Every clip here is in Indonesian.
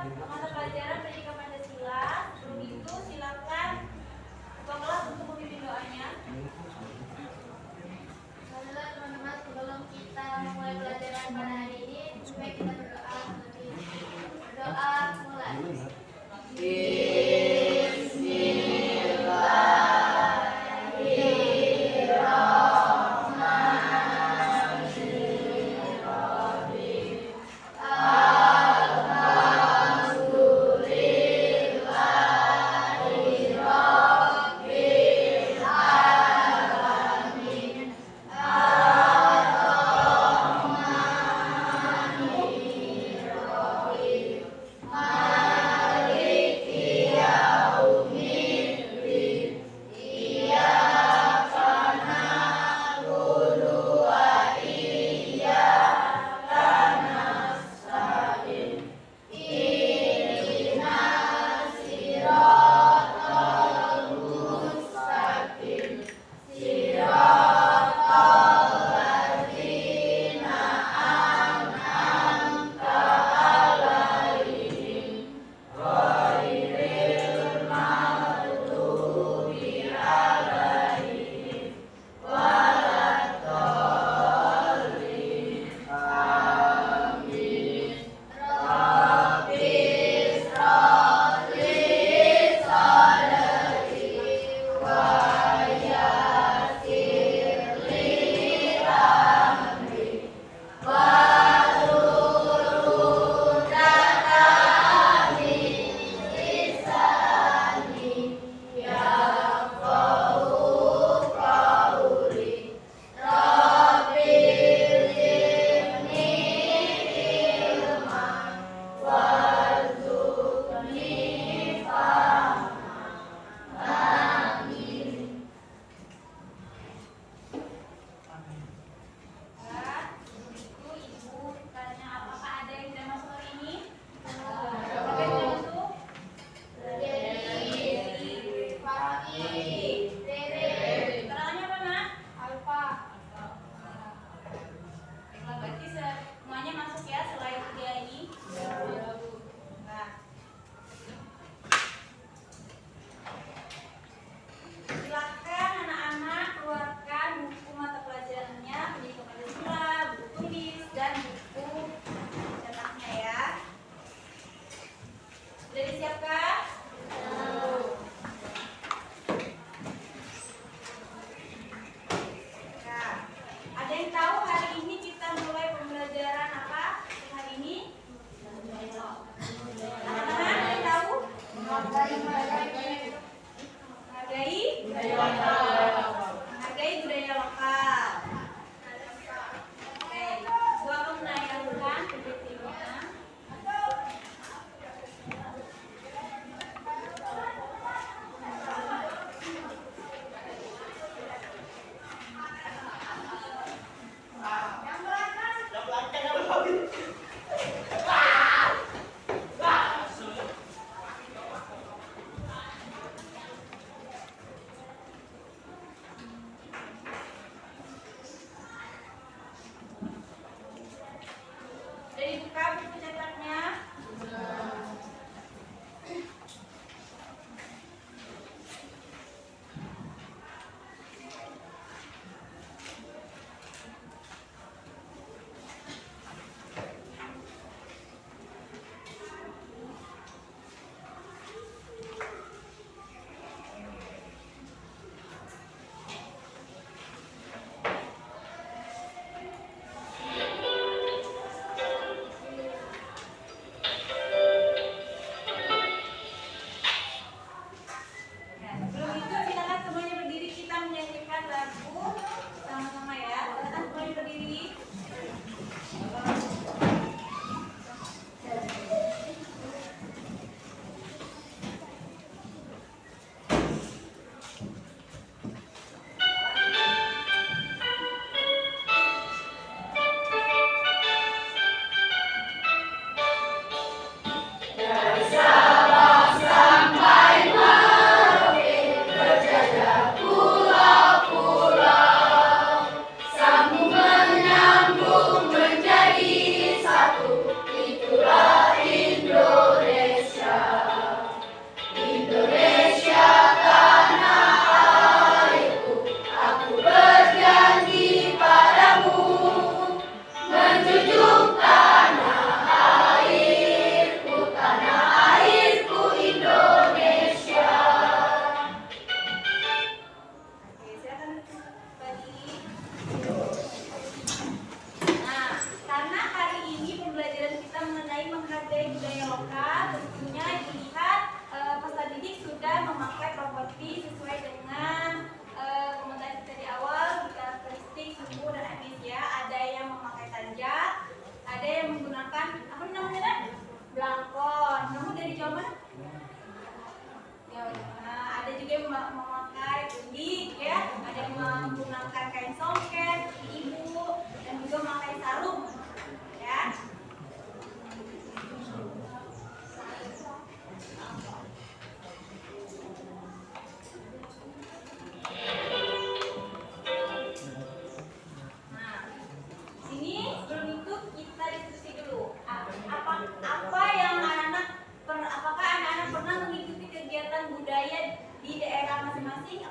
mata pelajaran Pendidikan Pancasila. Sebelum itu silakan ketua kelas untuk memimpin doanya. Baiklah teman-teman, sebelum kita memulai pelajaran pada hari ini, baik kita berdoa terlebih. Berdoa mulai.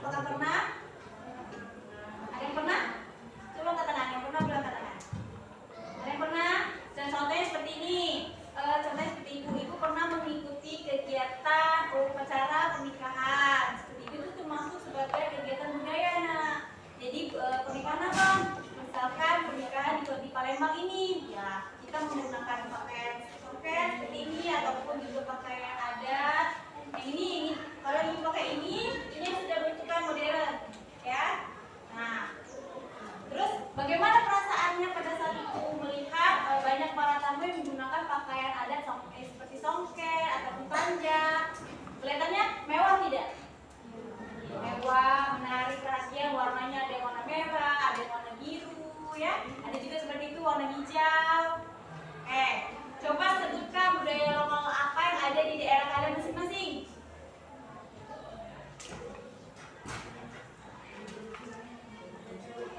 Apakah pernah? Ada yang pernah? Coba angkat tangan. Yang pernah boleh angkat tangan. Ada yang pernah? Dan contohnya seperti ini. Contohnya seperti ibu pernah mengikuti kegiatan upacara pernikahan. Seperti itu termasuk sebagai kegiatan budaya. Nah, jadi pernikahan apa? Misalkan pernikahan di Palembang ini, ya kita menggunakan pakaian seperti ini ataupun juga pakaian adat. Yang ini kalau ingin pakai ini sudah bentukan modern, ya. Nah, terus bagaimana perasaannya pada saat itu melihat banyak para tamu yang menggunakan pakaian adat seperti songket ataupun panjang? Kelihatannya mewah tidak? Mewah, menarik perhatian, warnanya ada yang warna merah, ada yang warna biru, ya. Ada juga seperti itu warna hijau. Coba sebutkan budaya lokal apa yang ada di daerah kalian masing-masing.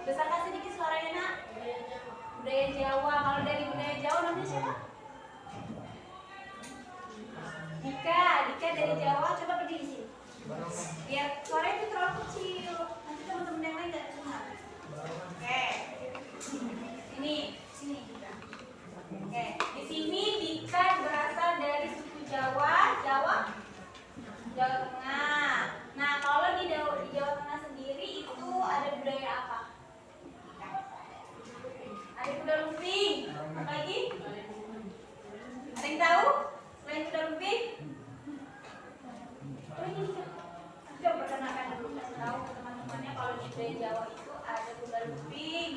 Besarkan sedikit suaranya, Nak. Budaya Jawa. Kalau dari budaya Jawa namanya siapa? Dika dari Jawa. Coba berdiri di sini. Biar suaranya itu terlalu kecil. Nanti teman-teman yang lain nggak dengar. Oke. Ini, sini. Oke. Di sini Dika berasal dari suku Jawa Tengah. Nah, kalau di Jawa Tengah sendiri itu ada budaya apa? Ada kuda lumping. Apa lagi? Ada yang tahu? Selain kuda lumping? Coba perkenalkan dulu, kasih tahu ke teman-temannya kalau di budaya Jawa itu ada kuda lumping.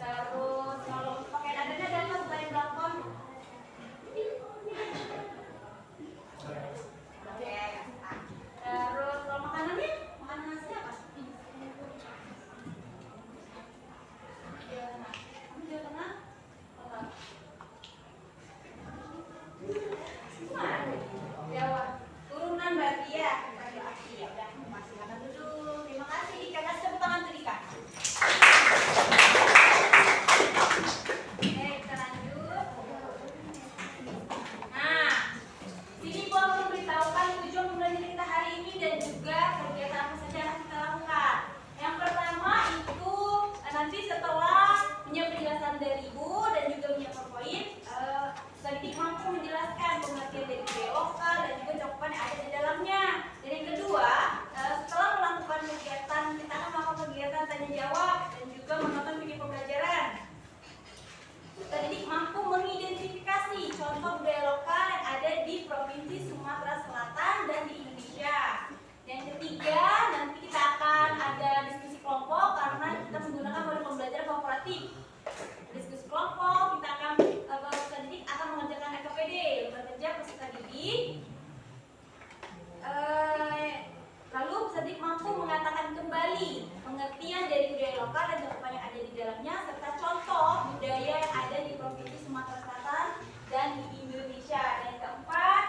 Terus kalau pakaian adatnya ada apa selain belakon? Terus kalau makanannya? Makanan khasnya apa? Jawa Tengah? Jawa. Turunan berarti ya. Ya udah, masih makan dulu. Terima kasih Dika. Kasih tepuk tangan tuh Dika. Oke, kita lanjut. Nah, sini gua mau memberitahukan tujuan pembelajaran kita hari ini dan juga kegiatan apa saja yang kita lakukan. Yang pertama itu nanti setelah menyiapkan penjelasan dari Ibu dan juga menyiapkan poin, Didik mampu menjelaskan pengertian dari budaya lokal dan juga cakupan yang ada di dalamnya. Dan yang kedua, setelah melakukan kegiatan, kita akan melakukan kegiatan tanya jawab dan juga menonton video pembelajaran. Didik mampu mengidentifikasi contoh budaya lokal yang ada di Provinsi Sumatera Selatan dan di Indonesia. Yang ketiga, nanti kita akan ada diskusi kelompok karena kita menggunakan model pembelajaran kooperatif. Diskusi kelompok, kita akan peserta didik akan mengerjakan LKPD, lembar kerja peserta didik. Lalu peserta didik mampu mengatakan kembali pengertian dari budaya lokal dan cakupan yang ada di dalamnya serta contoh budaya yang ada di Provinsi Sumatera Selatan dan di Indonesia. Dan yang keempat,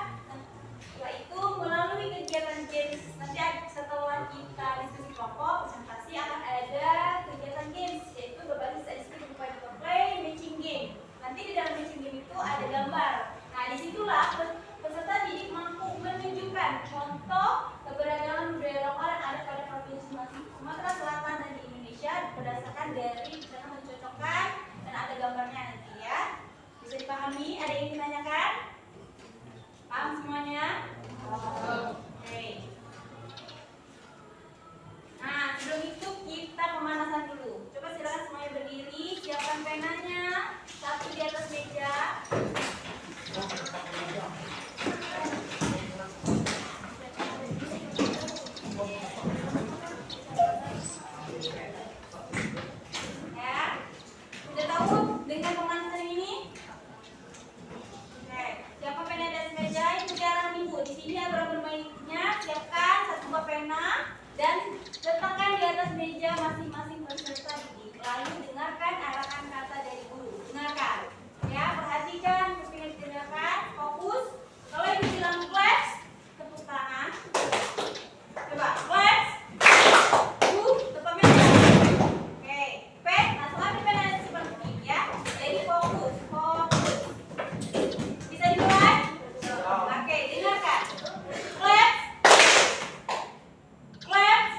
yaitu melalui kegiatan games. Nanti setelah kita diskusi kelompok presentasi akan ada kegiatan games, yaitu berbasis ICT berupa play matching game. Nanti di dalam matching game itu ada gambar. Nah, disitulah peserta didik mampu menunjukkan contoh keberagaman budaya lokal yang ada pada Provinsi Sumatera Selatan dan di Indonesia berdasarkan dari kita mencocokkan dan ada gambarnya nanti ya. Bisa dipahami? Ada yang ditanyakan? Paham semuanya? Oke. Nah, sebelum itu kita pemanasan dulu. Coba silakan semuanya berdiri, siapkan penanya, satu di atas meja. Ya, sudah tahu dengan pemanasan ini? Oke, siapa pena di atas meja itu di arah Ibu. Di sini aturan bermainnya, siapkan satu buah pena dan letakkan di atas meja masing-masing peserta didik. Lalu dengarkan arahan kata dari guru. Dengarkan, ya, perhatikan, kupingnya didengarkan, fokus. Kalau ibu bilang claps, tepuk tangan. Coba claps. Tepuk meja. Oke, pen, langsung ambil pena dan simpan kuping ya. Jadi fokus. Bisa dimulai? Oke, dengarkan. Claps. Claps.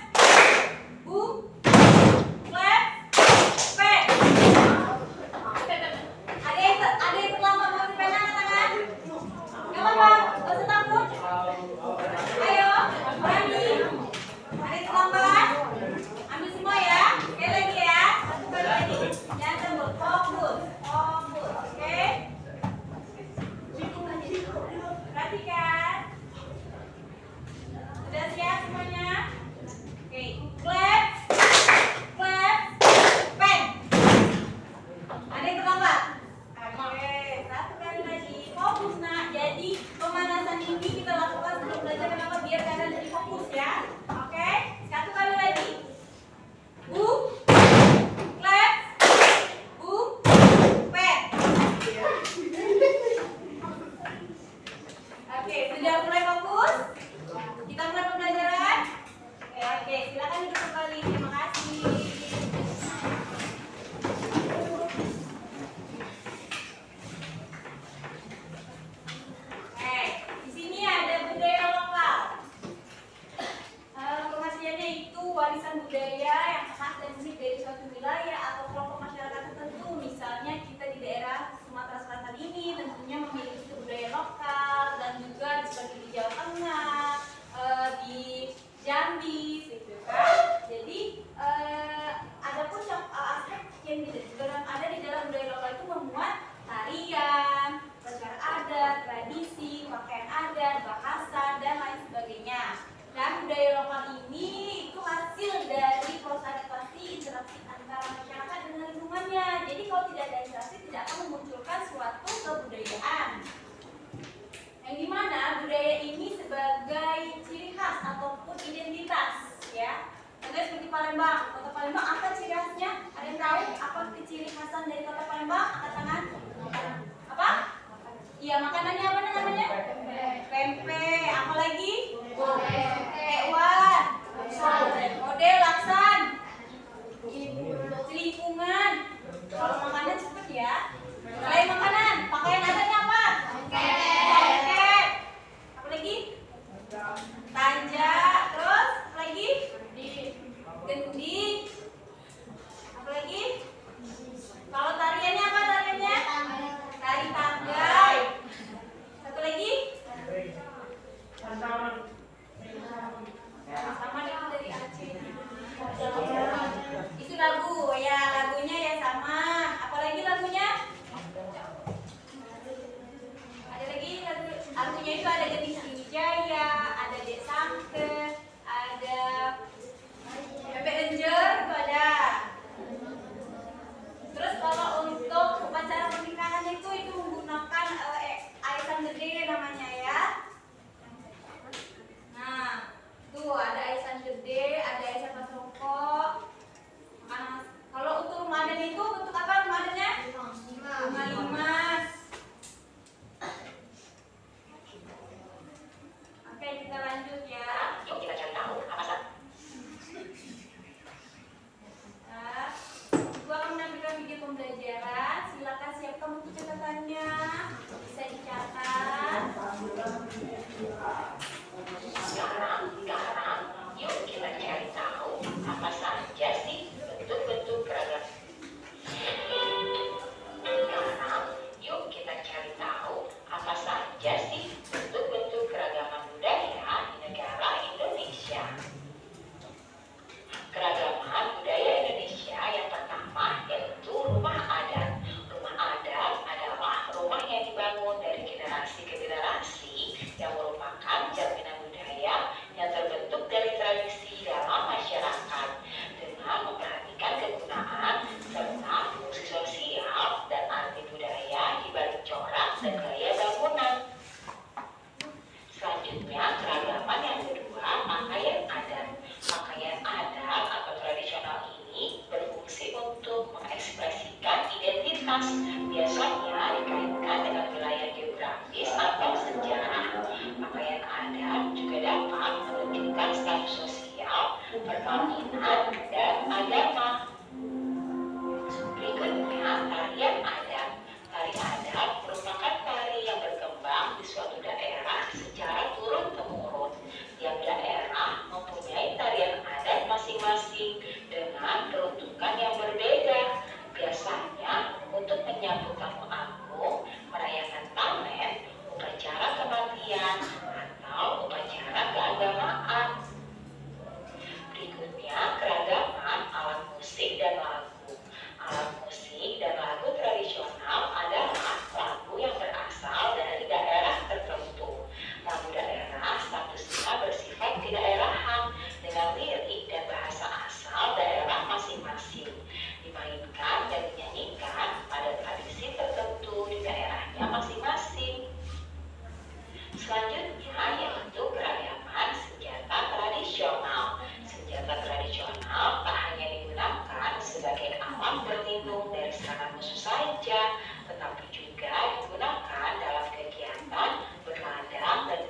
Oke, sudah mulai fokus? Kita mulai pembelajaran? Oke, silakan duduk kembali. Terima kasih. Di sini ada budaya lokal. Pengertiannya itu warisan budaya yang khas dan unik dari suatu wilayah atau kelompok masyarakat tertentu. Misalnya kita di daerah Sumatera Selatan ini tentunya memiliki budaya lokal, dan juga seperti di Jawa Tengah, di Jambi, gitu kan. Jadi ada pun aspek yang ada di dalam budaya lokal itu memuat tarian, upacara adat, tradisi, pakaian adat, bahasa, dan lain sebagainya. Dan budaya lokal ini itu hasil dari proses adaptasi interaksi antara masyarakat dengan lingkungannya. Jadi kalau tidak ada interaksi, tidak akan memunculkan suatu kebudayaan. Yang dimana budaya ini sebagai ciri khas ataupun identitas, ya. Contohnya seperti Palembang. Kota Palembang apa ciri khasnya? Ada yang tahu apa ciri khasan dari kota Palembang? Angkat tangan. Apa? Iya, makanannya apa namanya? Pempek. Apa lagi? Bakwan. Model laksan. Celimpungan. Kalau makanan cepet ya. Selain makanan, pakaian adatnya apa? Jaket. Apa lagi? Tanja. Terus apa lagi? Gending. Apa lagi? Kalau tariannya apa tariannya? Tari tanggai. Satu lagi? Sama itu dari Aceh. Itu lagu ya, lagunya ya sama. Apalagi lagunya? Ada lagi lagunya itu ada Gading Sriwijaya, ada Dek Sangke, ada Bebek Lenjer itu ada. Terus kalau untuk upacara pernikahan itu menggunakan aisan gede namanya ya. Nah, tuh ada aisan gede, ada aisan pasrongkok. Kalau untuk Ramadan itu bentuk apa Ramadannya? Bunga limas. Oke, kita lanjut ya. Yuk kita cari tahu apa saja. Gua akan menampilkan video pembelajaran. Silakan siapkan buku catatannya. Bisa dicatat. Sekarang, yuk kita cari tahu apa saja sih bentuk-bentuk keragaman. Sekarang, yuk kita cari tahu apa saja sih bentuk-bentuk keragaman budaya di negara Indonesia. Keragaman budaya Indonesia yang pertama yaitu rumah adat. Rumah adat adalah rumah yang dibangun dari generasi ke generasi yang merupakan jaminan budaya yang terbentuk dari tradisi dalam masyarakat dengan memperhatikan kegunaan serta fungsi sosial dan arti budaya di balik corak dan gaya bangunan. Selanjutnya, keragaman yang kedua, pakaian adat. Pakaian adat atau tradisional ini berfungsi untuk mengekspresikan identitas, biasanya dikaitkan dengan wilayah geografis atau sejarah. Pakaian adat juga dapat menunjukkan status sosial, perkawinan, dan agama. Berikutnya, tarian adat. Tari adat merupakan tari yang berkembang di suatu daerah secara turun-temurun. Tiap daerah mempunyai tarian adat masing-masing dengan peruntukan yang berbeda. Biasanya untuk menyambut tamu agung, merayakan panen, upacara kematian, atau upacara keagamaan. Berikutnya, keragaman alat musik dan lagu. Alat musik dan lagu tradisional adalah lagu yang berasal dari daerah tertentu. Lagu daerah statusnya bersifat kedaerahan dengan lirik dan bahasa asal daerah masing-masing, dimainkan dan dinyanyikan pada tradisi tertentu di daerahnya masing-masing. Selanjutnya yaitu keragaman senjata tradisional. Senjata tradisional tak hanya digunakan sebagai alat berlindung dari serangan musuh saja, tetapi juga digunakan dalam kegiatan berladang dan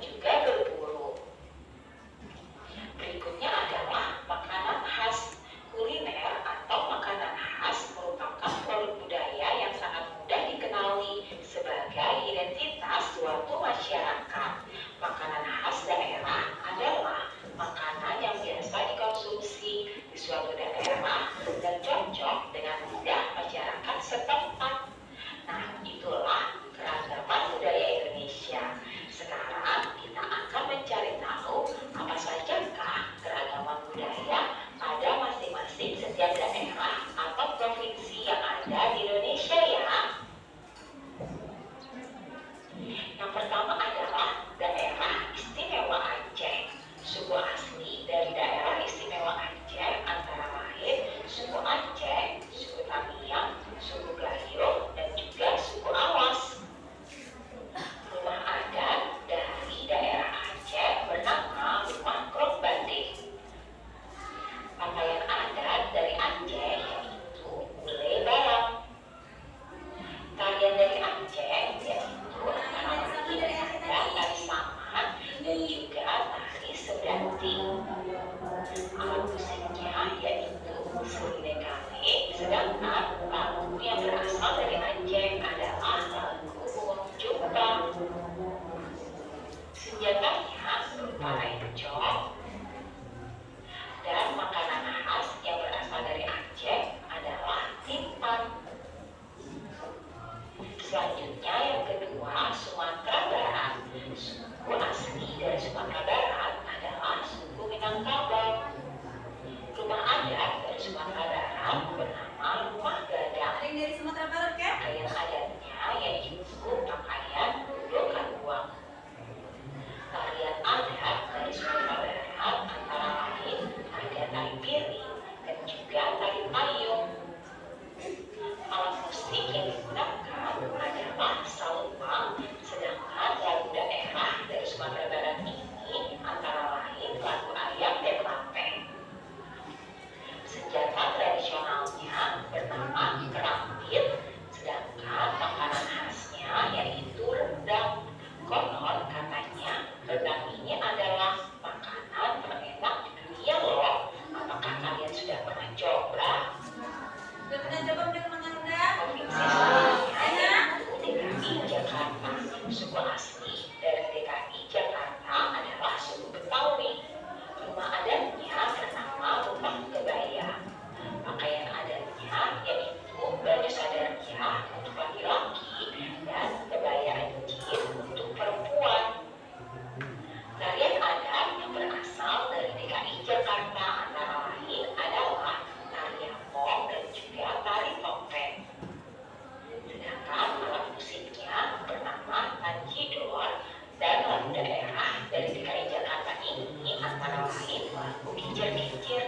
dikicir-kicir.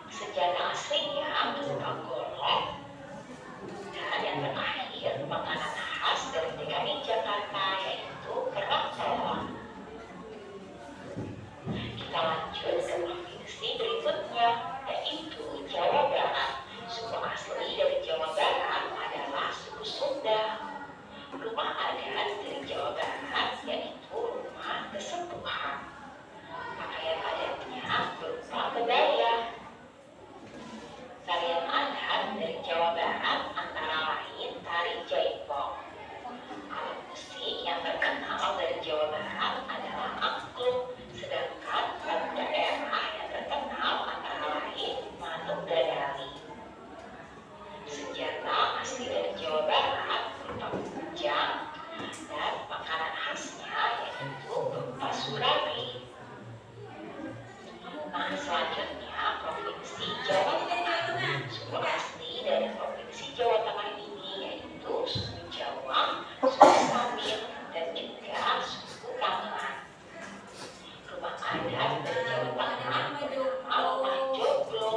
Senjata aslinya berupa golok. Dan yang terakhir, makanan khas dari DKI Jakarta yaitu kerak telur. Kita lanjut ke provinsi berikutnya, yaitu Jawa Barat. Suku asli dari Jawa Barat adalah suku Sunda. Rumah adat dari Jawa Barat yaitu rumah kesepuhan. Pakaian adatnya berupa kebaya. Tarian adat dari Jawa Barat antara lain tari jaipong. Alat musik yang terkenal dari Jawa Barat adalah angklung, sedangkan lagu daerah yang terkenal antara lain Manuk Dadali. Senjata asli dari Jawa Barat berupa kujang dan makanan khasnya yaitu berupa surabi. Nah, selanjutnya Provinsi Jawa Tengah. Suku asli dari Provinsi Jawa Tengah ini yaitu suku Jawa, suku Samir, dan juga suku Kangean. Rumah adat dari Jawa Tengah bernama Rumah Joglo.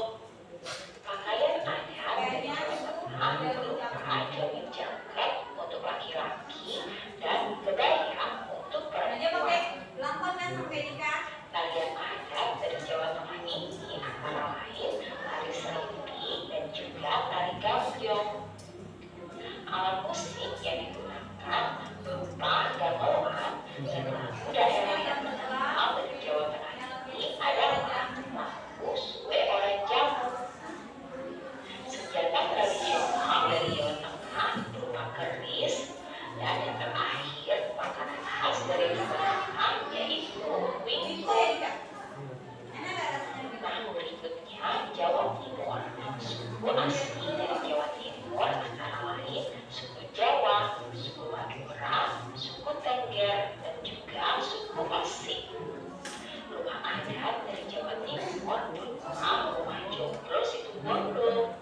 Pakaian adat dari Jawa Tengah berupa jamin jangkrik untuk laki-laki dan kebaya untuk perempuan. Tarian adat dari Jawa Tengah ini antara lain tari serimpi dan juga tari gambyong. Alat musik yang digunakan berupa gamelan dan lagu daerah yang terkenal dari Jawa Tengah ini adalah lagu Suwe Orang Jamu. Senjata tradisional dari Jawa Tengah berupa keris, dan yang terakhir makanan khas dari Jawa Tengah yaitu wingko. Nah, berikutnya Jawa Timur. Suku asli dari Jawa Timur antara lain suku Jawa, suku Madura, suku Tengger, dan juga suku Osing. Rumah adat dari Jawa Timur berupa Rumah Joglo Situbondo.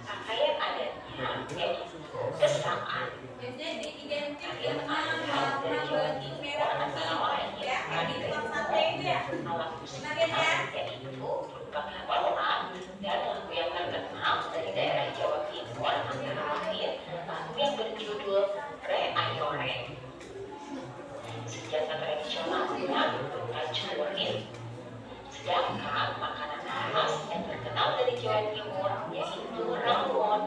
Pakaian adatnya yaitu gesaan. Tarian adat dari Jawa Timur antara lain alat musiknya yaitu berupa gamelan dan lagu yang terkenal dari daerah Jawa Timur antara lain lagu yang berjudul Re Ayo Re. Senjata tradisionalnya berupa celurit. Sedangkan makanan khas yang terkenal dari Jawa Timur yaitu rawon.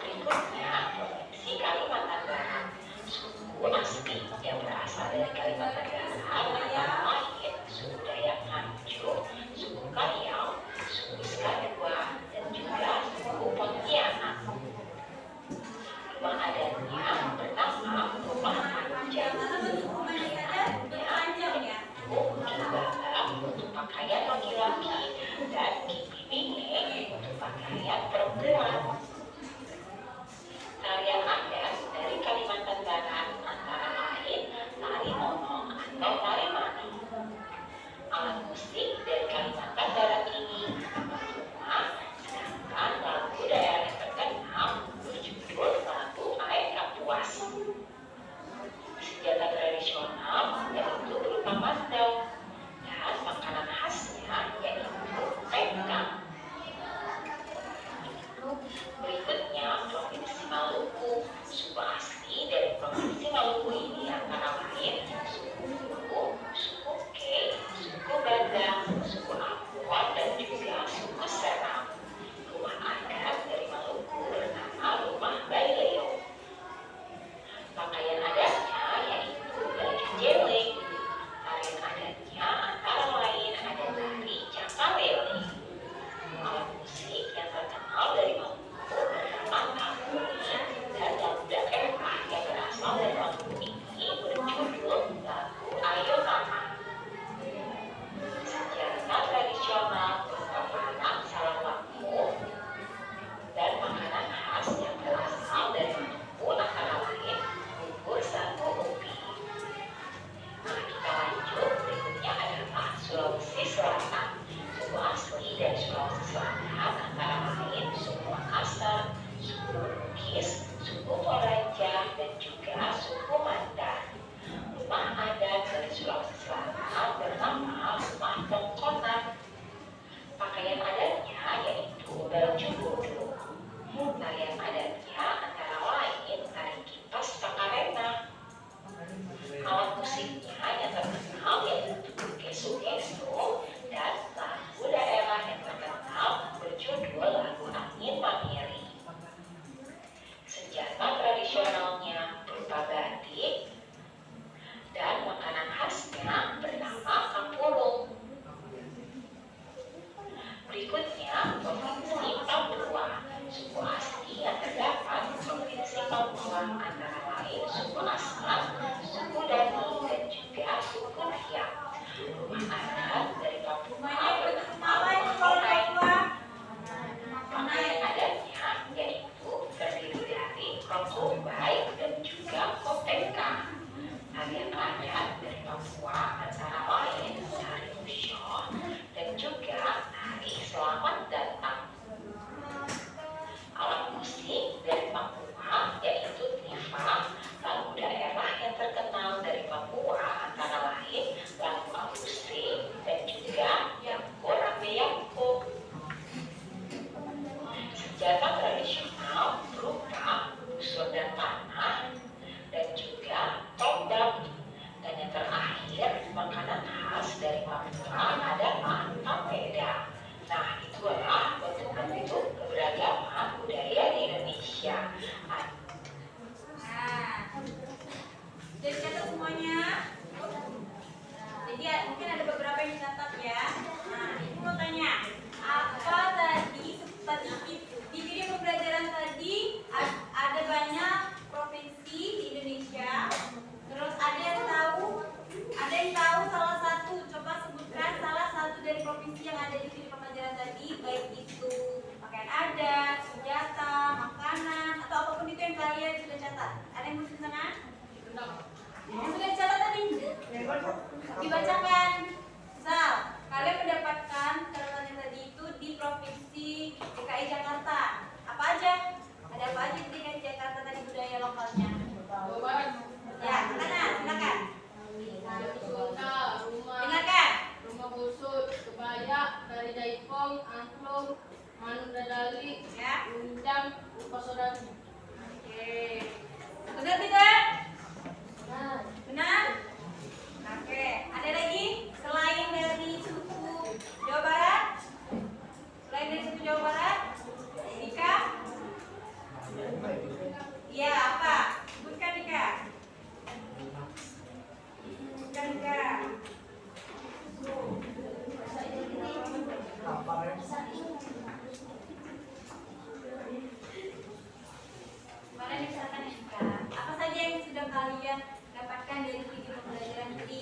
Berikutnya Provinsi Kalimantan Barat. Suku asli yang berasal dari Kalimantan Barat antara lain suku Dayak Nganjuk, suku Kayau, suku Skadua, dan juga suku Pontianak. Rumah adatnya bernama Rumah Panjang. Untuk pakaian laki-laki dan kibibine untuk pakaian perempuan. Tarian adat dari Kalimantan Barat antara lain tari monong terkenal dari Papua antara lain lagu Agustin dan juga Yamko Rameyamko. Senjata tradisional berupa busur dan panah dan juga tombak. Dan yang terakhir, makanan khas dari Papua adalah papeda. Nah, itu adalah bentuk-bentuk keberagaman budaya di Indonesia. Nah, jadi catat semuanya. Jadi mungkin ada beberapa yang dicatat ya. Nah, ini mau tanya, apa tadi di video pembelajaran tadi ada banyak provinsi di Indonesia. Terus ada yang tahu salah satu, coba sebutkan salah satu dari provinsi yang ada di video pembelajaran tadi, baik itu pakaian adat, senjata, makanan, atau apapun itu yang kalian sudah catat. Ada yang mau sana? Yang sudah dicatat tadi? Dibacakan. Misal, kalian mendapatkan catatan yang tadi itu di provinsi DKI Jakarta. Apa aja? Ada apa aja di DKI Jakarta tadi budaya lokalnya? Ya, silakan. Dengarkan. Rumah busut, kebaya, tari jaipong, angklung, manu dadali, Ya. lunjang, rupa saudari. Oke. Benar tidak? Benar? Oke. Ada lagi selain dari suku Jawa Barat? Selain dari suku Jawa Barat? Dika? Iya, apa? Sebutkan Dika. Sebutkan Dika. Kemarin misalkan Dika, apa saja yang sudah kalian dapatkan dari video pembelajaran tadi?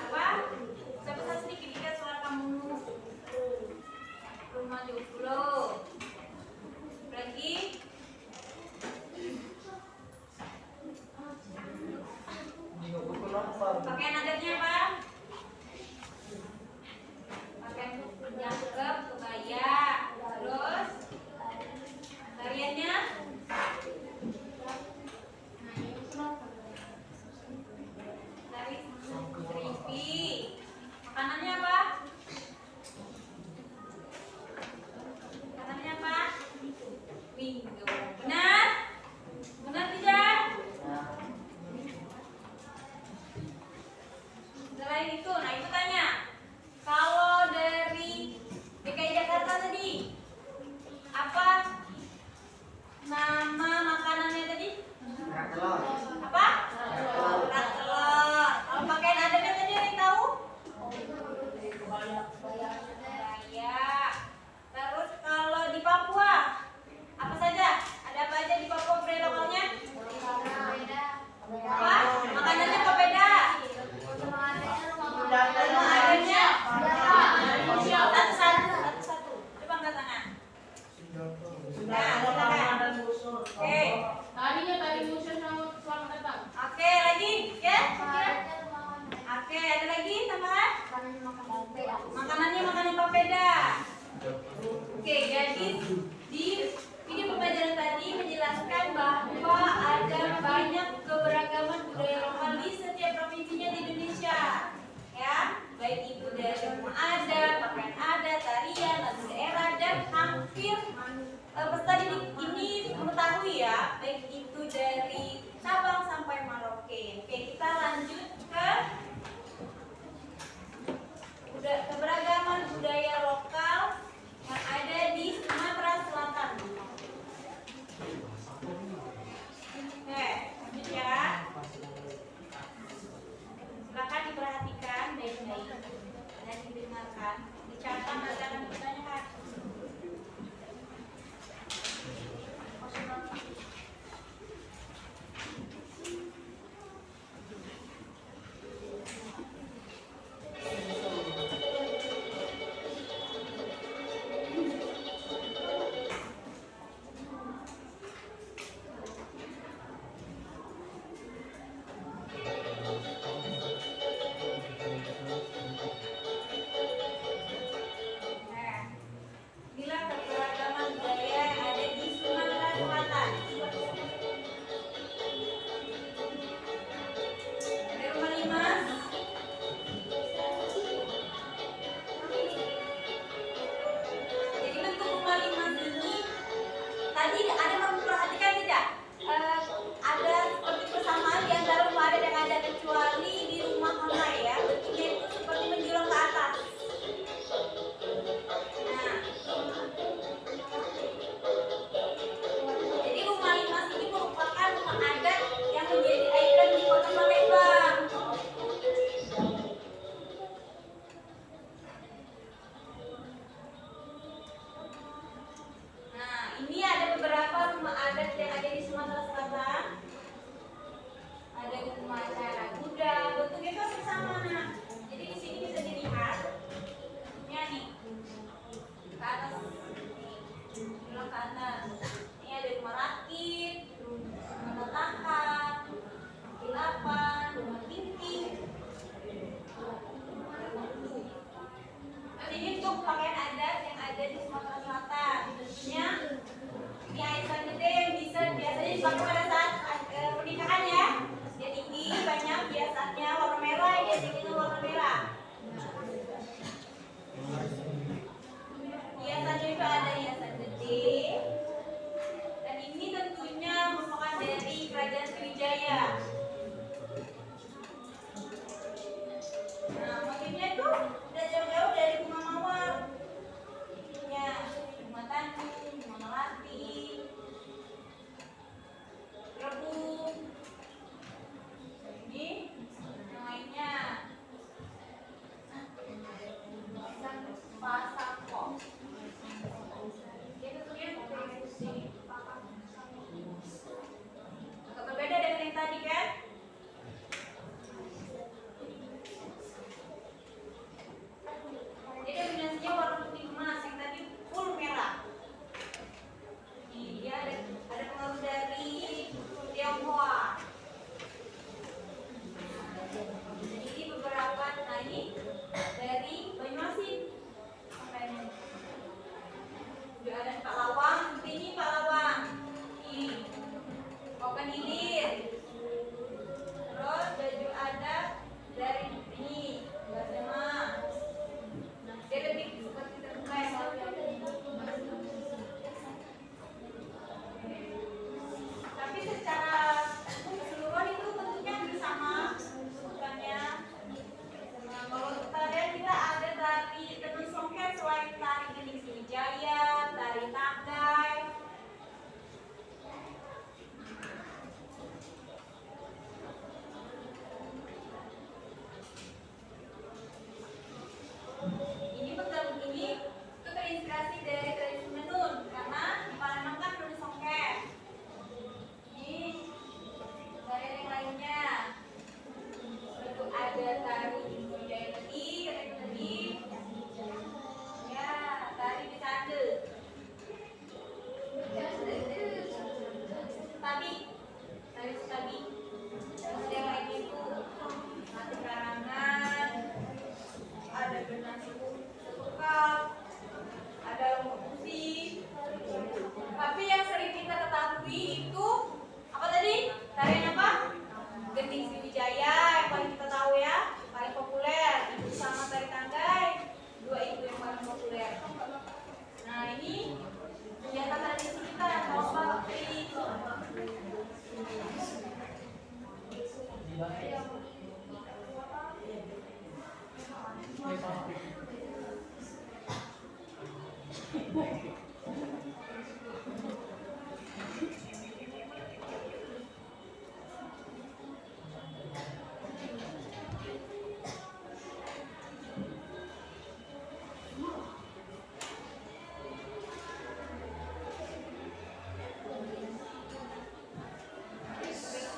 Apa? Siapa sedikit Dika suara kamu? Rumah Joglo. Lagi? Pakaian adatnya apa? Pakaian jangkep, kebaya. Terus tariannya? Tari seripi. Makanannya apa? Makanannya apa? Minggu. Benar? Benar tidak? Selain itu, nah itu tanya, kalau dari DKI Jakarta tadi, apa nama makanannya tadi? Apa? Kerak telur. Kalau pakaian adatnya tadi ada yang tahu? Kebaya. Terus kalau di Papua, apa saja? Ada apa aja di Papua budaya lokalnya? Apa? Makanannya apa beda? Rumah adatnya? Satu-satu. Coba angkat tangan. Nah, silakan. Oke. Tarinya tari musuh sama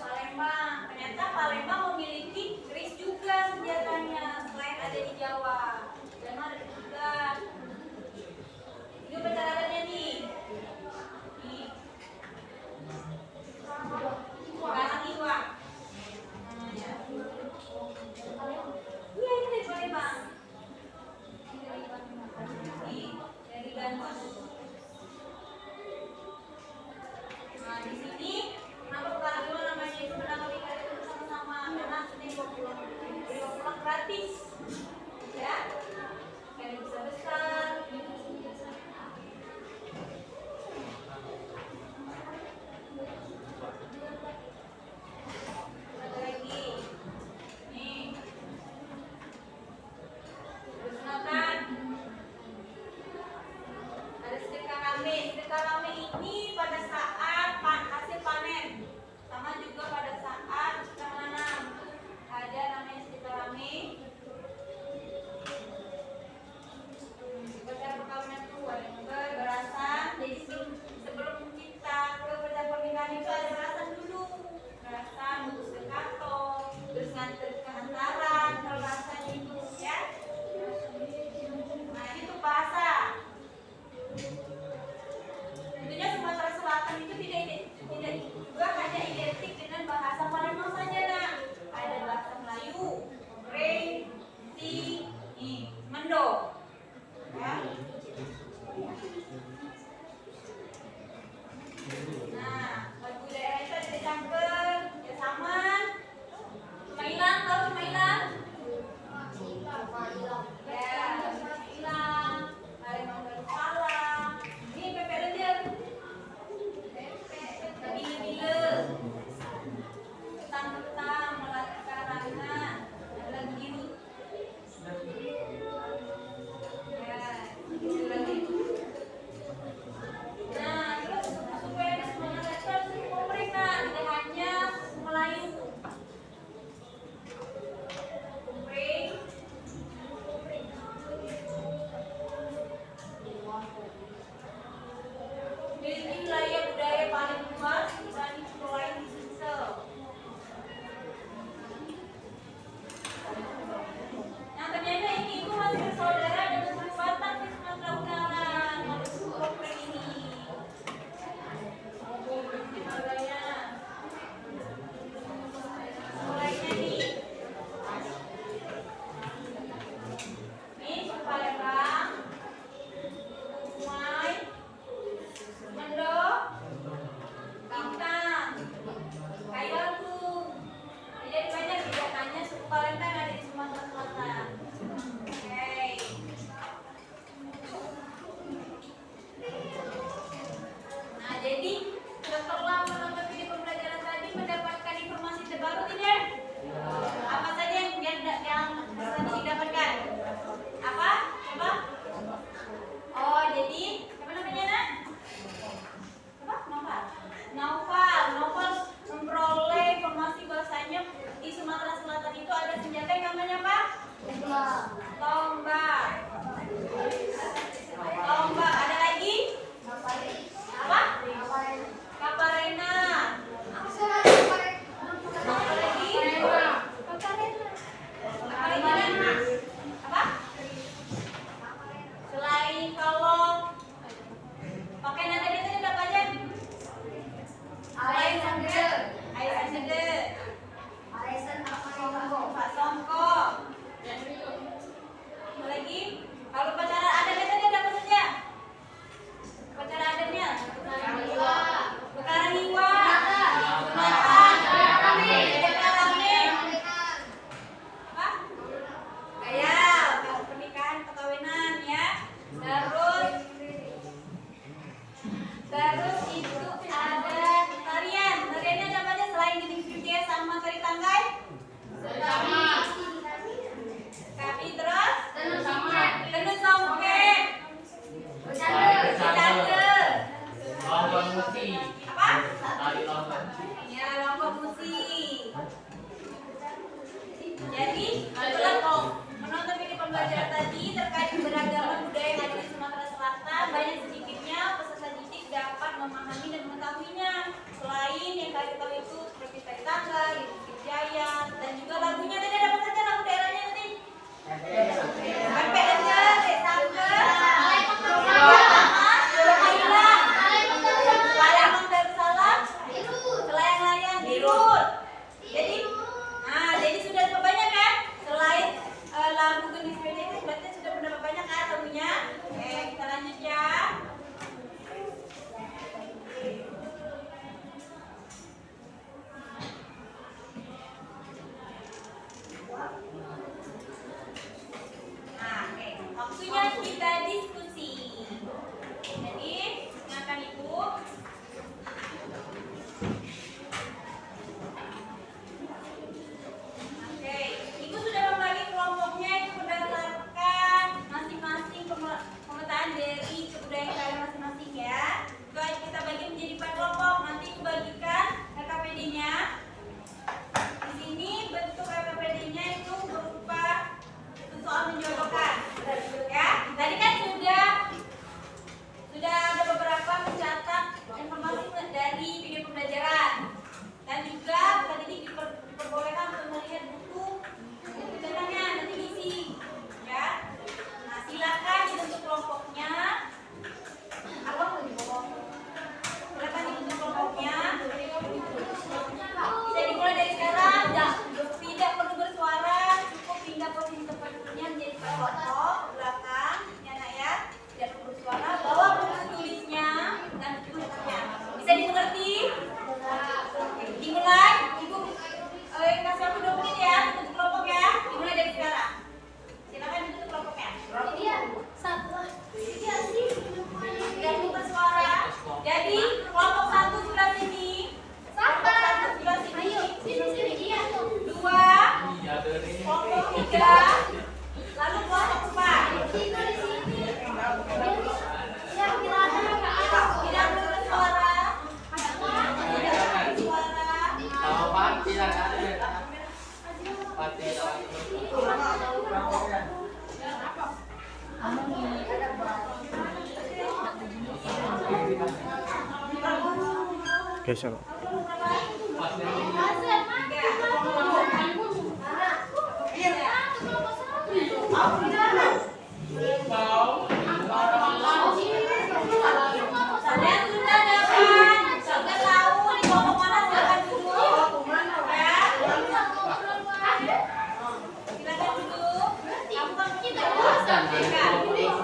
Palembang. Ternyata Palembang memiliki keris juga senjatanya selain ada di Jawa. Palembang ada juga. Ini percaratannya nih. Nih. Karang iwa. Namanya. Iya ini dari Palembang. Ini dari Gandus. Nah di sini kenapa karang iwa namanya itu menangkap ikan itu bersama-sama karena setiap dibawa pulang gratis. Ya, ikan besar-besar. Ada lagi. Nih. Terus makan. Ada sedekah rame. Sedekah rame ini pada saat hasil panen, sama juga pada saat kita menanam. Ada namanya sedekah rame. Upacara perkawinan itu ada juga berasan. Jadi sebelum kita ke upacara pernikahan itu ada berasan dulu. Berasan, mutus dekato, terus nganter ke hantaran, kalau berasan itu ya. Nah ini tuh bahasa. Tentunya Sumatera Selatan itu tidak juga hanya identik dengan bahasa Palembang saja, nah. Ada bahasa Melayu, Reng, Si, Mendo. Ya. Nah, lagu daerah itu ada Cangker, ya Saman, Mailang, tahu Kapi terus? Tenun songket. Tenun songket. Bercanda. Longkon musi. Apa? Tari longkon. Ya, longkon musi. Jadi, itulah kok menonton video pembelajaran tadi terkait keberagaman budaya yang ada di Sumatera Selatan. Banyak sedikitnya peserta didik dapat memahami dan mengetahuinya. Selain yang kalian ketahui itu seperti tari tangga, Jaya, dan juga lagunya. Tadi ada apa saja lagu daerahnya tadi? Sampai aja, sampai. Selayang-layang, dirut. Jadi sudah dapat banyak kan? Selain lagu gendis sepeda itu berarti sudah dapat banyak kan lagunya? Oke, kita lanjut ya. Oke. Waktunya kita diskusi. Jadi, silakan Ibu. Oke, Ibu sudah membagi kelompoknya itu berdasarkan masing-masing pemetaan dari kebudayaan kalian masing-masing ya. Baik, kita bagi menjadi 4 kelompok. Nanti Ibu bagikan LKPD-nya. Di sini bentuk LKPD-nya itu berupa soal menjodohkan. Ya, tadi kan sudah ada beberapa mencatat informasi dari video pembelajaran. Dan juga tadi diperbolehkan untuk melihat buku ceritanya nanti diisi ya. Nah, silakan dibentuk kelompoknya. Silakan dibentuk kelompoknya. Bisa dimulai dari sekarang. Tidak perlu bersuara, cukup pindah posisi tempat duduknya menjadi kelompok belakang ya nak ya. Tidak perlu bersuara. Bawa buku tulisnya dan buku cetaknya. Bisa dimengerti? Dimulai, Ibu kasih waktu 2 menit ya untuk kelompok ya. Dimulai dari sekarang. Silakan untuk kelompoknya. Dan bersuara. Jadi kelompok 1 sebelah sini. Kelompok 1 sebelah sini. 2. Kelompok 3. Lalu kelompok 4. Tidak perlu bersuara. Geser. Kalian sudah dapat, sudah tahu di kelompok mana silakan duduk. Ya. Silakan duduk. Kamu kan kita jauh 3.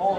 Oh,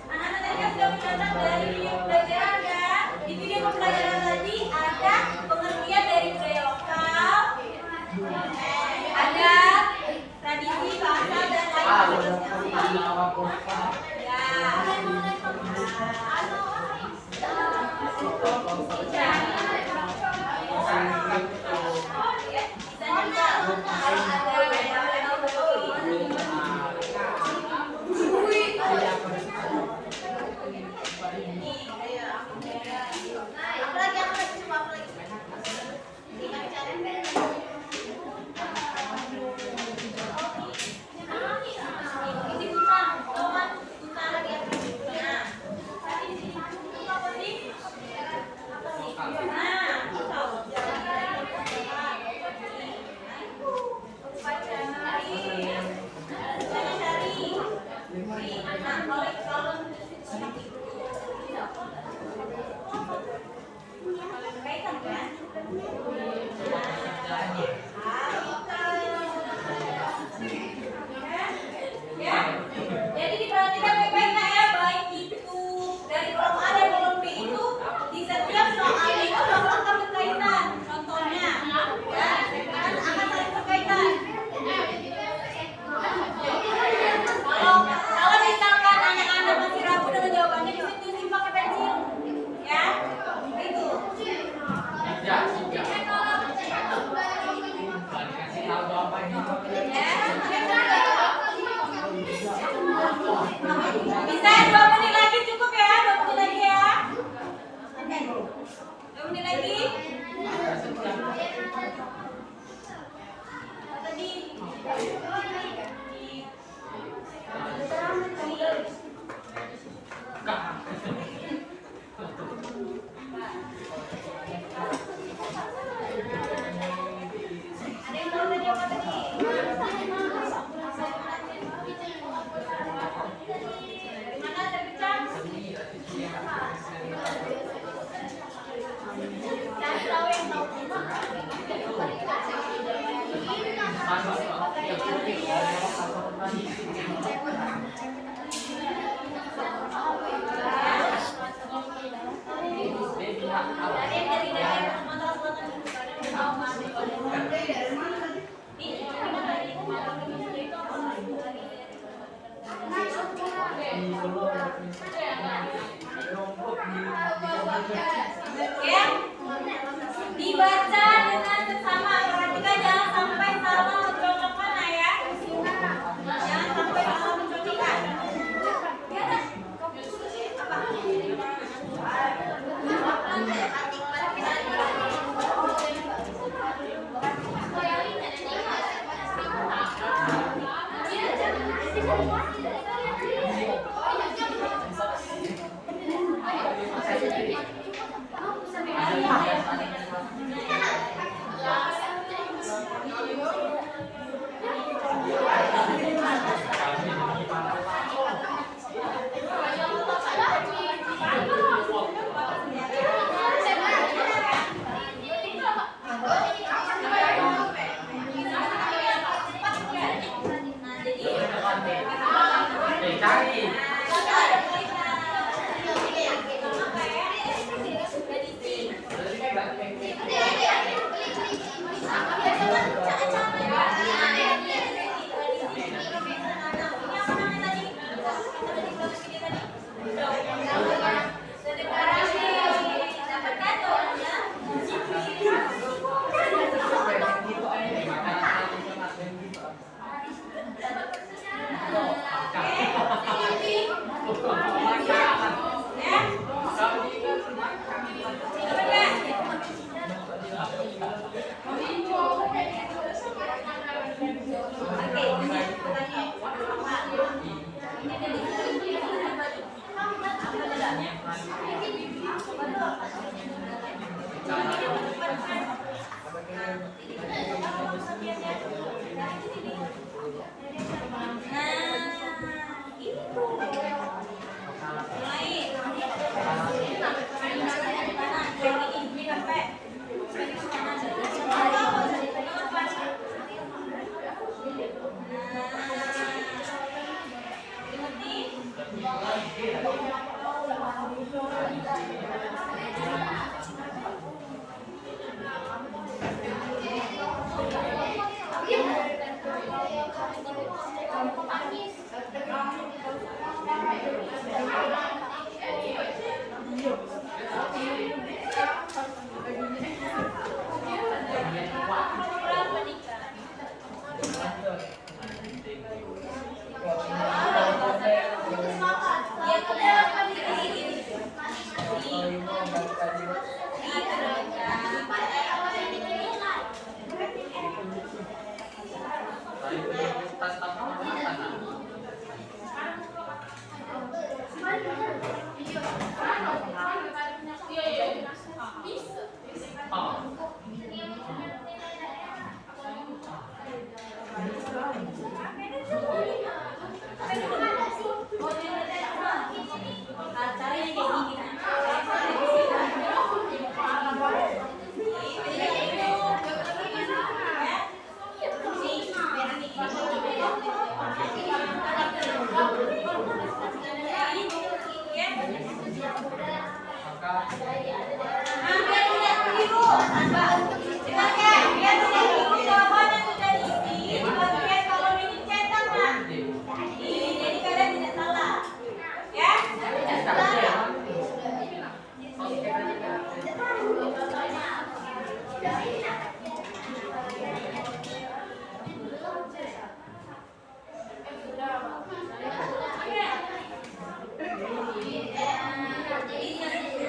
Anak-anak tadi kan sudah mencatat dari pelajaran kan? Di video pembelajaran tadi ada pengertian dari budaya lokal, ada tradisi, bahasa, dan lain sebagainya. Jadi diperhatikan baik-baik ya, baik itu dari kolom A dan kolom B itu di setiap soal itu akan berkaitan. Contohnya, ya, kan akan saling berkaitan. Kalau misalkan anak-anak masih ragu dengan jawabannya, di situ simpan pakai pensil, ya, itu. ya, tiga. Kasih tahu jawabannya. Bisa 2 menit lagi cukup ya, 2 menit lagi ya. 2 menit lagi. Tadi. Ada yang tahu tadi apa tadi? Dari mana terpecah? Cari tahu yang tahu. Ada yang dari daerah Sumatera Selatan juga ada yang tahu mana? Ini mana tadi kemarin itu ya, dibaca dengan seksama. Perhatikan jangan sampai salah mencocokkan ya. Jangan sampai salah mencocokkan. ini pertanyaan pertama. Ini dari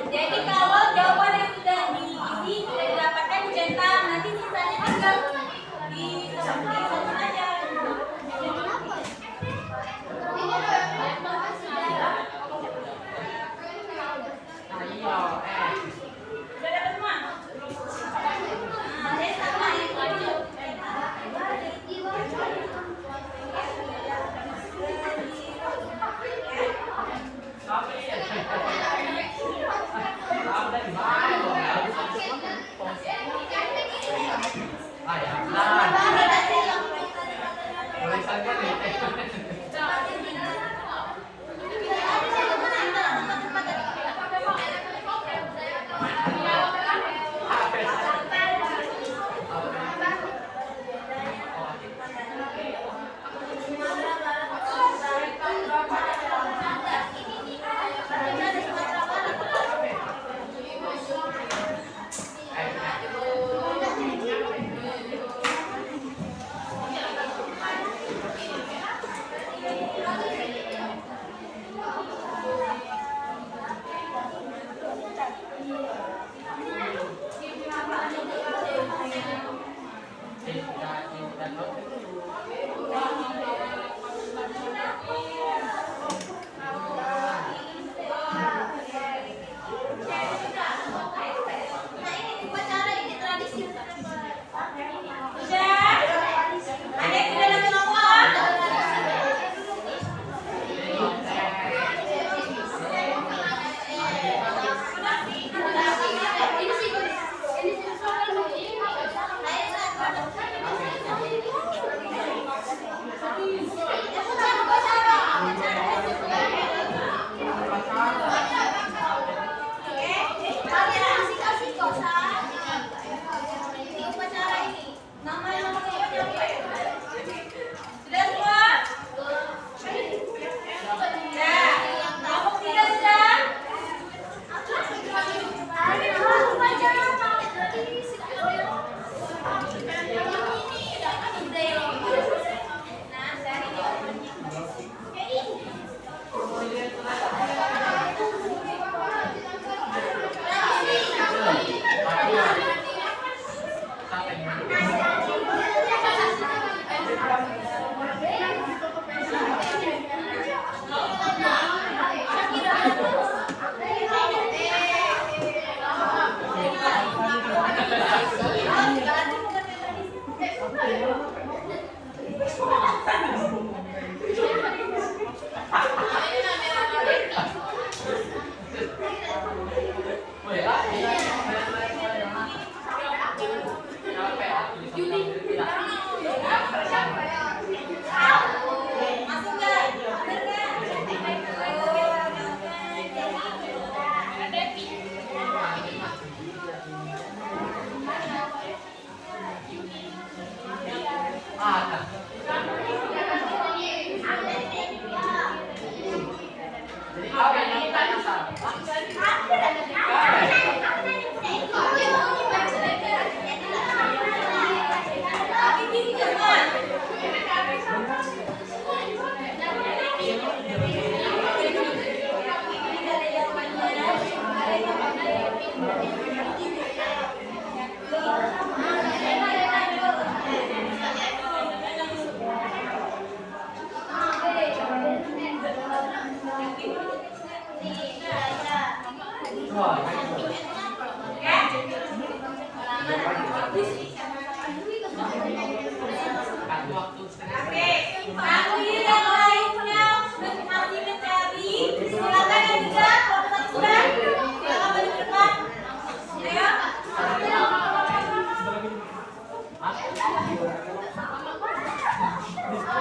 jadi kalau jawaban yang sudah diisi sudah didapatkan dicetak, nanti sisanya tinggal disusun aja. Sudah dapat semua? Nah, saya sama yang tadi.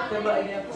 Coba ini aku.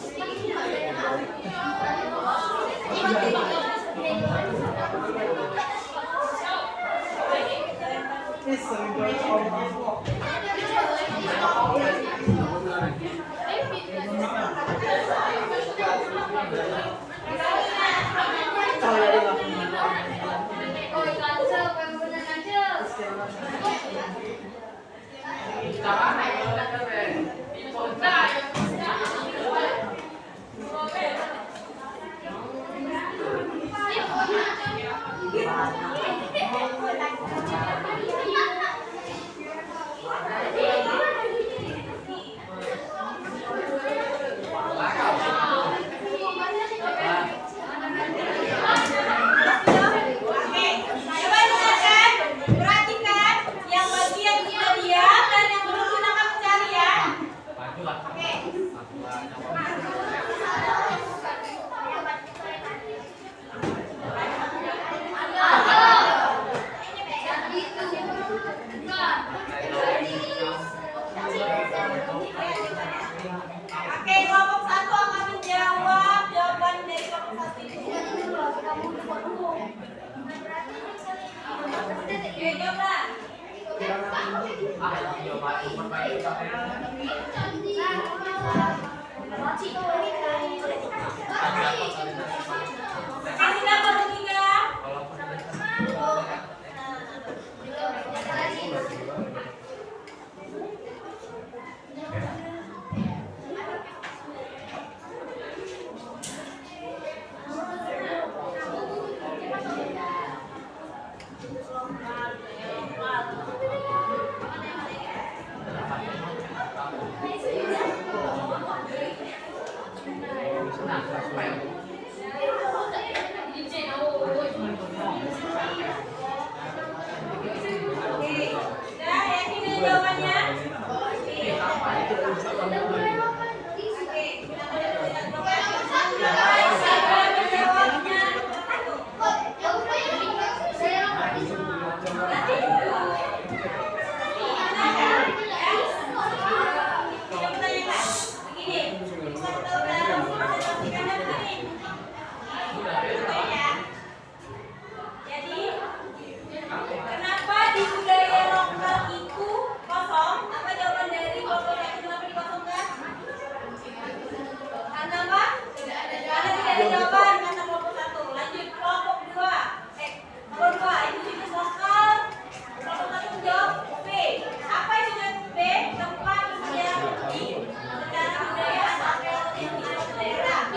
Oke, kelompok 1 akan menjawab jawaban dari kelompok 1 itu. Oke, jawablah. Kasih nomor 3. Sudah yakin dengan jawabannya? Jadi, kenapa di budaya lokal itu kosong? Apa jawaban dari kelompok 1 kenapa dikosongkan? Karena apa? Karena tidak ada jawaban kata kelompok 1. Lanjut kelompok 2. Nomor 2 itu situs lokal. Kelompok 1 menjawab B. Apa itu B? Tempat bersejarah penting secara budaya atau yang di suatu daerah.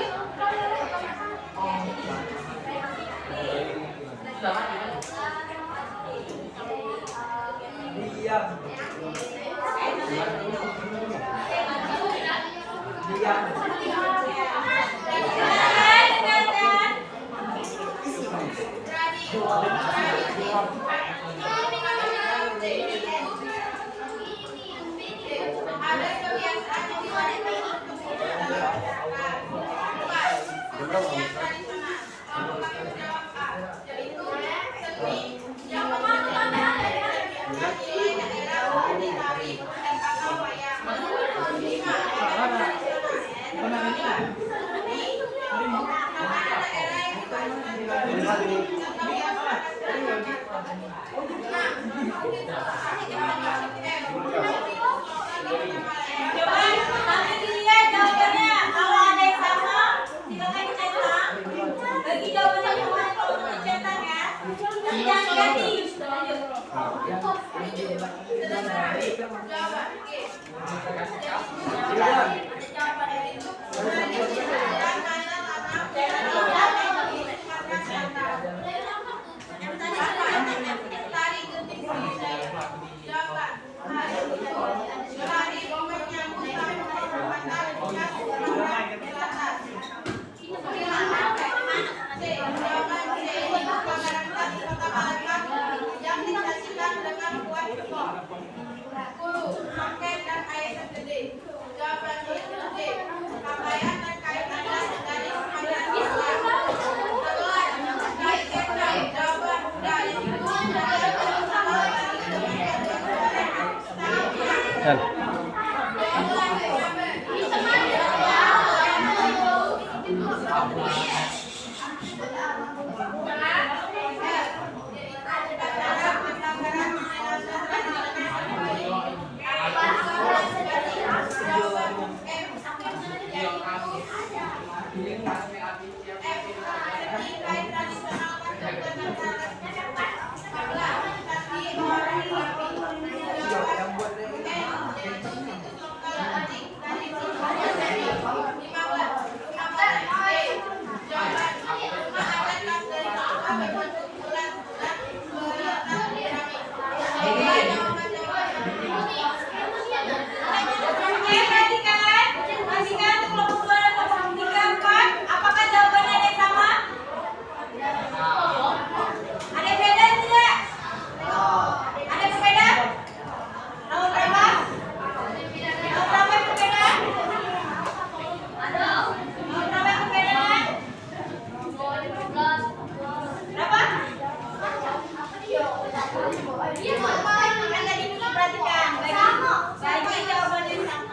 Perhatikan untuk kelompok 2 dan kelompok 3, 4. Apakah jawabannya ada yang sama? Ada yang beda tidak? Ada yang berbeda? Nomor berapa? Nomor berapa yang berbeda? Nomor berapa yang berbeda? Berapa? Kan tadi dulu perhatikan. Bagi jawaban yang sama.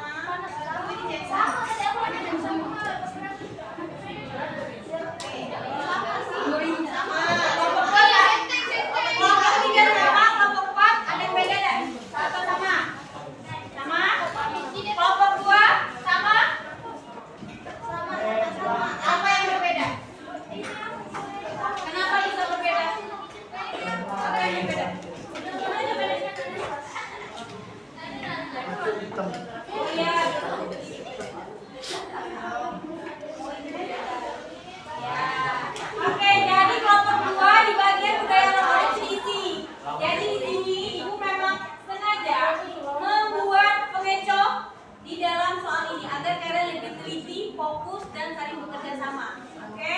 Oke, jadi kelompok 2 di bagian budaya lokal itu diisi. Jadi di sini Ibu memang sengaja membuat pengecoh di dalam soal ini agar kalian lebih teliti, fokus dan saling bekerja sama. Oke?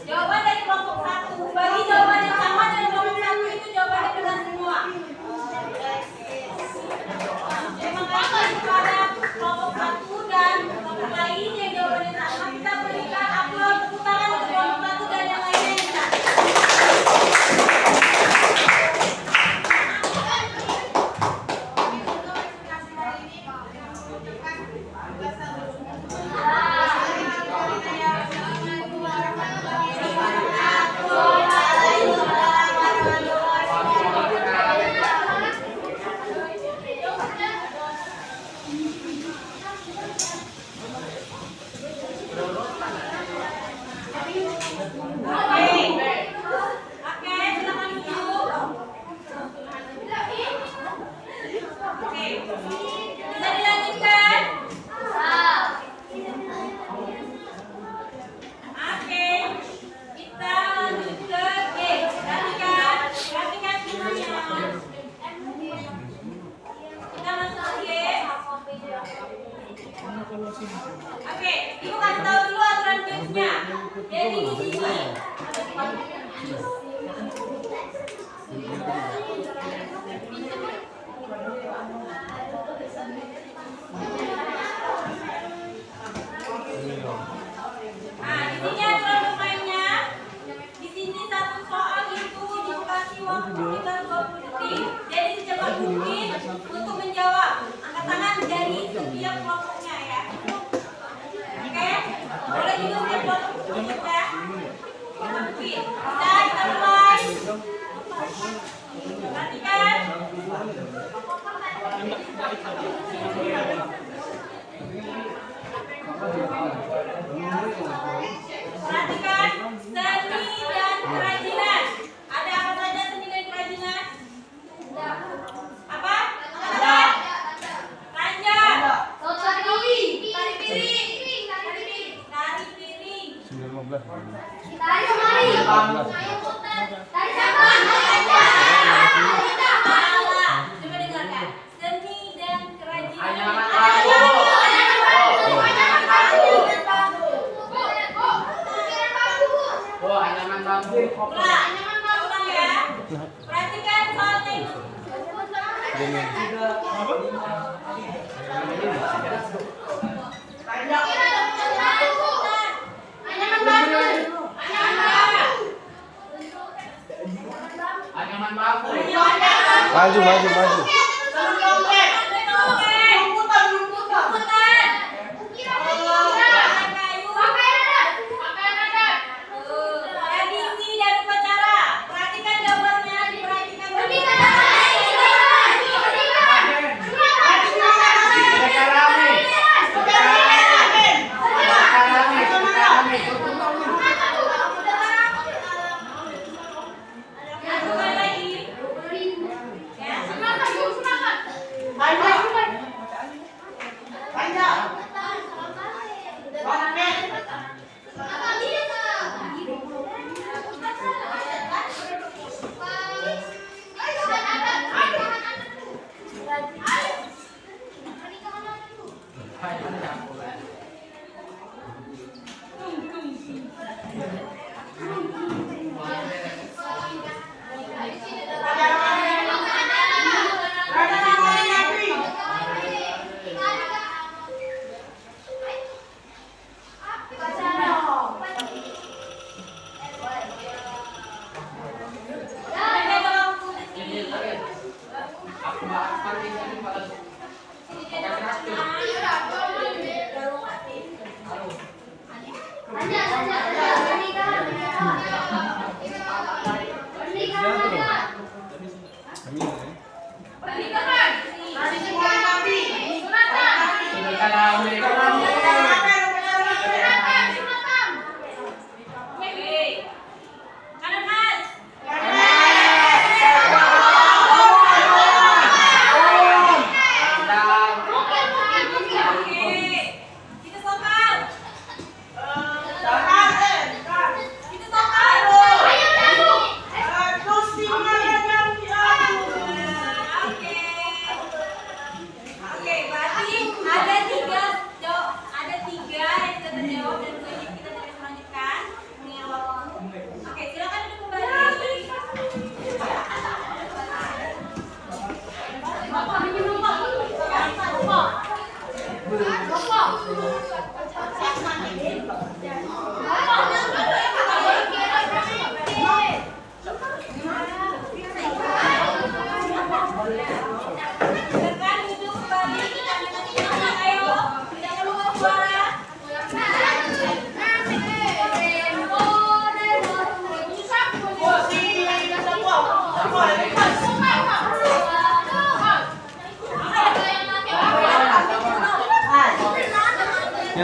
Jawaban dari kelompok 1. Bagi jawaban yang sama dari kelompok 1 itu jawabannya benar semua. Terima kasih kepada kelompok 1 dan kelompok lain yang jawabannya sama. Kita berikan aplaus tepuk tangan untuk kelompok 1 dan yang lainnya yang benar. Oke, silakan duduk. Oke, bisa dilanjutkan? Oke, kita lanjut ke G. Perhatikan semuanya. Kita masuk ke G. Oke, Ibu kasih tahu dulu aturan kuisnya. Jadi di sini aturan bermainnya. Di sini satu soal itu dikasih waktu sekitar 20 detik. Jadi secepat mungkin untuk menjawab. Angkat tangan dari setiap kelompoknya ya. Oke? Boleh juga setiap kelompok ya. Mungkin. Bisa kita mulai. Perhatikan. Perhatikan seni dan kerajinan. Ada apa saja seni dan kerajinan? Apa? Ada. Ranjang. Tari piring. Tari piring. 19. Tari kemari. Tari sampah. Coba dengarkan. Seni dan kerajinan. Anyaman bambu. Ulang ya. Perhatikan soalnya itu. Anyaman bambu. Maju. Tradisi dan upacara. Perhatikan jawabannya, diperhatikan jawabannya.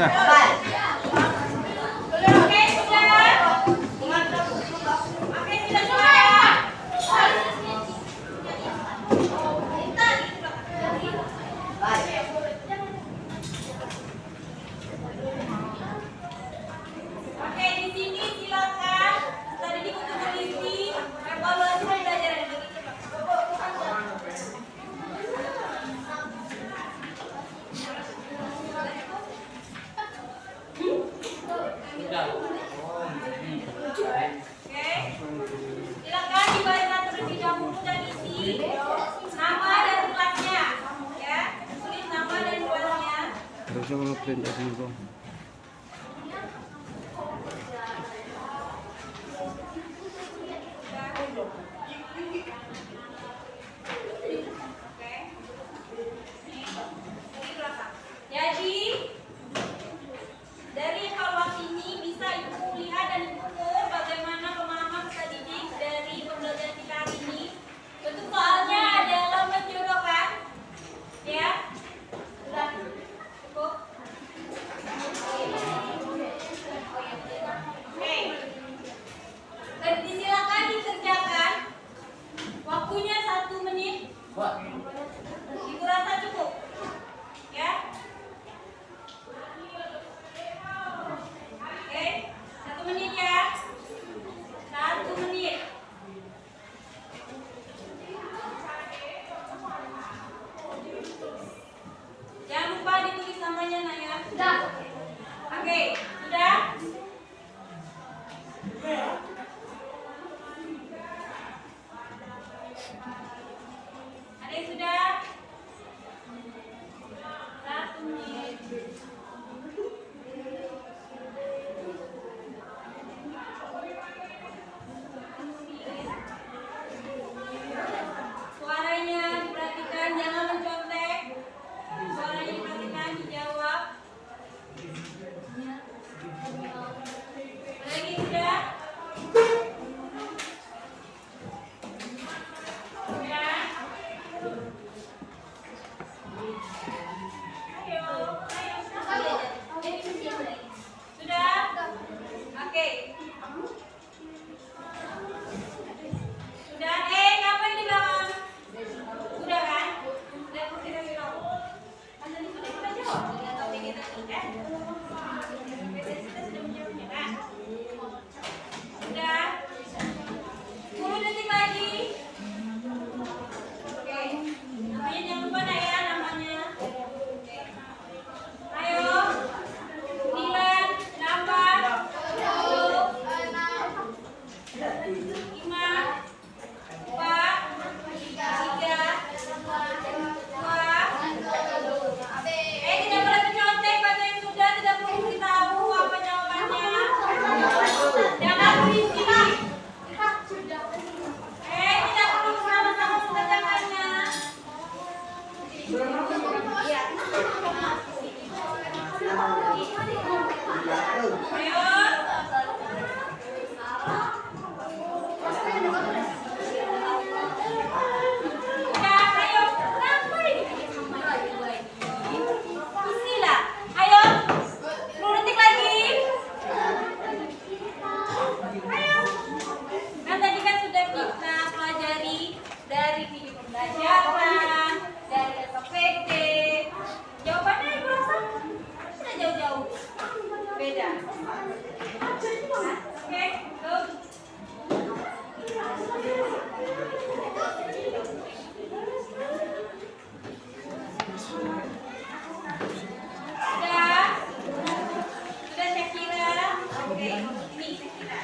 Oke, sudah. Oke, sudah semua. Oke, di sini silakan. Tadi untuk mengisi evaluasi pembelajaran. Oke, silakan dibaca terlebih dahulu dan isi nama dan kelasnya. Ya, tulis nama dan kelasnya. Harusnya kalau print aja dulu. Jadi dari evaluasi ini bisa Ibu lihat dan Ibu ukur bagaimana pemahaman peserta didik dari pembelajaran kita hari ini. Bentuk soalnya adalah menjodohkan, ya. Sudah cukup. Oke. Dan disilakan dikerjakan. Waktunya 1 menit. Ibu rasa cukup, ya. Oke, 1 menit ya. 1 menit. Jangan lupa ditulis namanya, Nak, ya. Sudah. Oke, sudah. Ada yang sudah? 1 menit. Suaranya diperhatikan, jangan mencontek. Suaranya diperhatikan, dijawab. Lagi sudah? Sudah? Ayo, sudah? Oke. Sudah, ngapain di belakang? Sudah kan? Sudah, kita bilang. Kan tadi sudah kita jawab, sudah tahu vegetasi kan? Vegetasi kita sudah menjawabnya kan? Sudah? 10 detik lagi. Oke. Namanya jangan lupa, Nak, ya, namanya. Oke. Ayo. 9, 8, 7, 5, 4, 3, 2. Tidak boleh mencontek, baca yang sudah, tidak perlu beritahu apa jawabannya. Jangan berisik. Tidak perlu sama-sama mengerjakannya. Ayo. Udah, ayo. Ngapain? Isilah. Ayo. 10 detik lagi. Ayo. Kan tadi kan sudah kita pelajari dari video pembelajaran, dari SPT. Jawabannya Ibu rasa sudah jauh-jauh beda. Oke, go. Sudah Syakira. Oke, ini Syakira.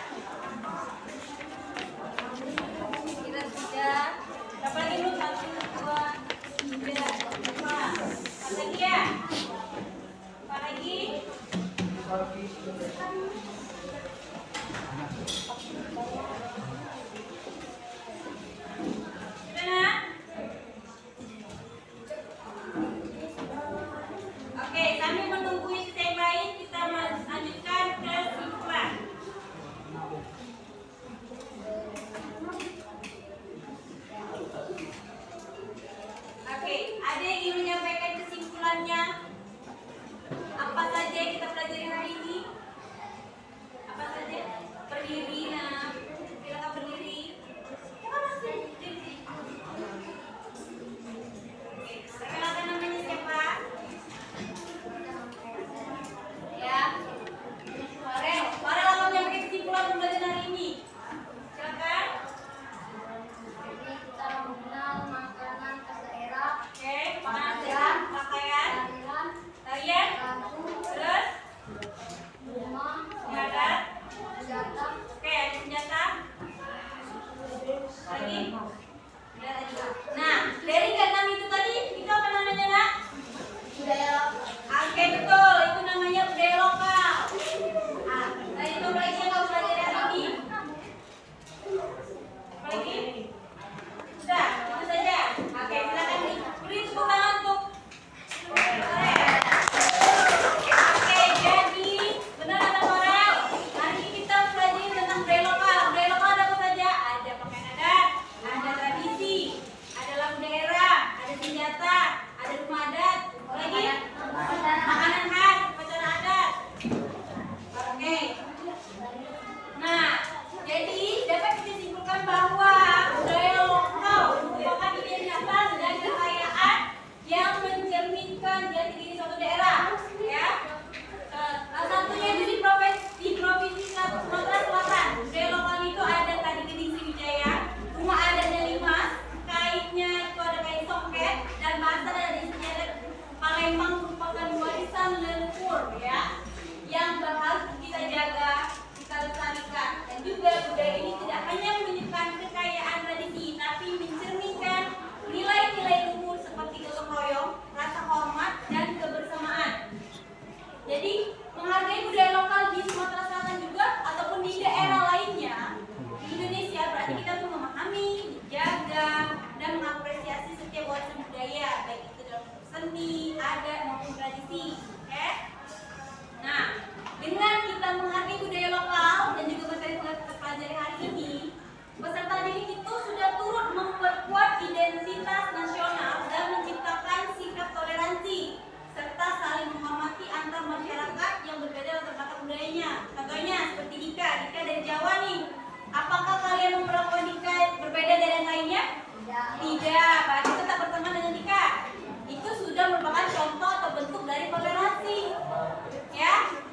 Syakira sudah. Berapa lagi lu? 1, 2, 3, 4. Apa lagi ya? Apa lagi? Sudah, Nak? Oke, sambil menunggu isi yang lain, kita lanjutkan ke kesimpulan. Oke, ada yang ingin menyampaikan kesimpulannya? Apa saja yang kita pelajari?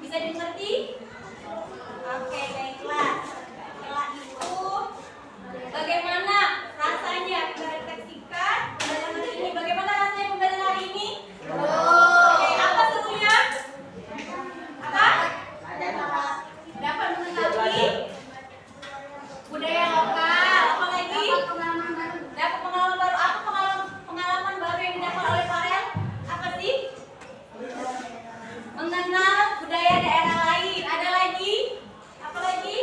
Bisa dimengerti? Oke, baiklah. Setelah itu, bagaimana rasanya kita refleksikan pembelajaran hari ini? Bagaimana rasanya pembelajaran hari ini? Oke, apa serunya? Apa? Dapat mengetahui budaya lokal. Apa lagi? Dapat pengalaman baru. Apa pengalaman baru yang didapat oleh Farel? Apa sih? Mengenal budaya daerah lain. Ada lagi? Apa lagi?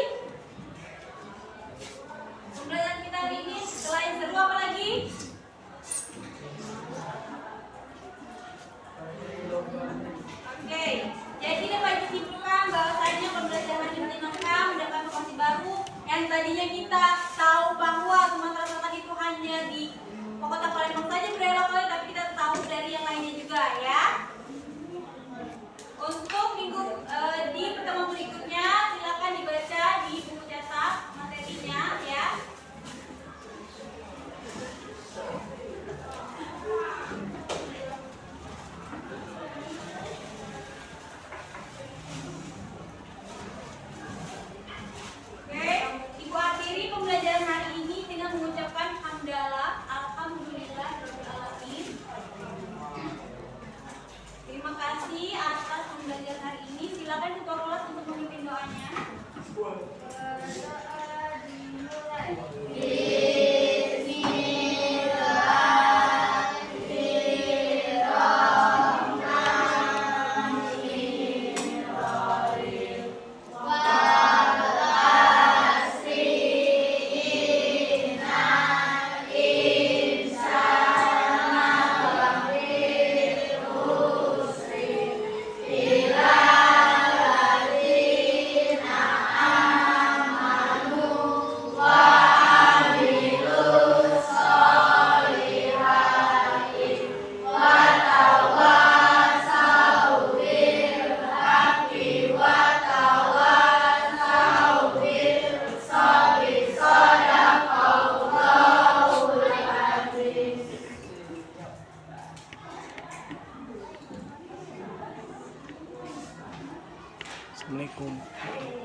Pembelajaran kita hari ini selain seru apa lagi? Oke, jadi dapat disimpulkan bahwasanya pembelajaran ini menyenangkan, mendapat informasi baru yang tadinya kita tahu bahwa Sumatera Selatan itu hanya di Kota Palembang saja budaya lokal, tapi kita tahu dari yang lainnya juga ya. Untuk di pertemuan berikutnya silakan dibaca di buku cetak materinya ya. Oke, Ibu akhiri pembelajaran hari ini dengan mengucapkan hamdalah, alhamdulillah rabbil alamin. Terima kasih atas pembelajaran hari ini. Silakan Ketua Kelas untuk memimpin doanya. Berdoa dimulai. Assalamualaikum.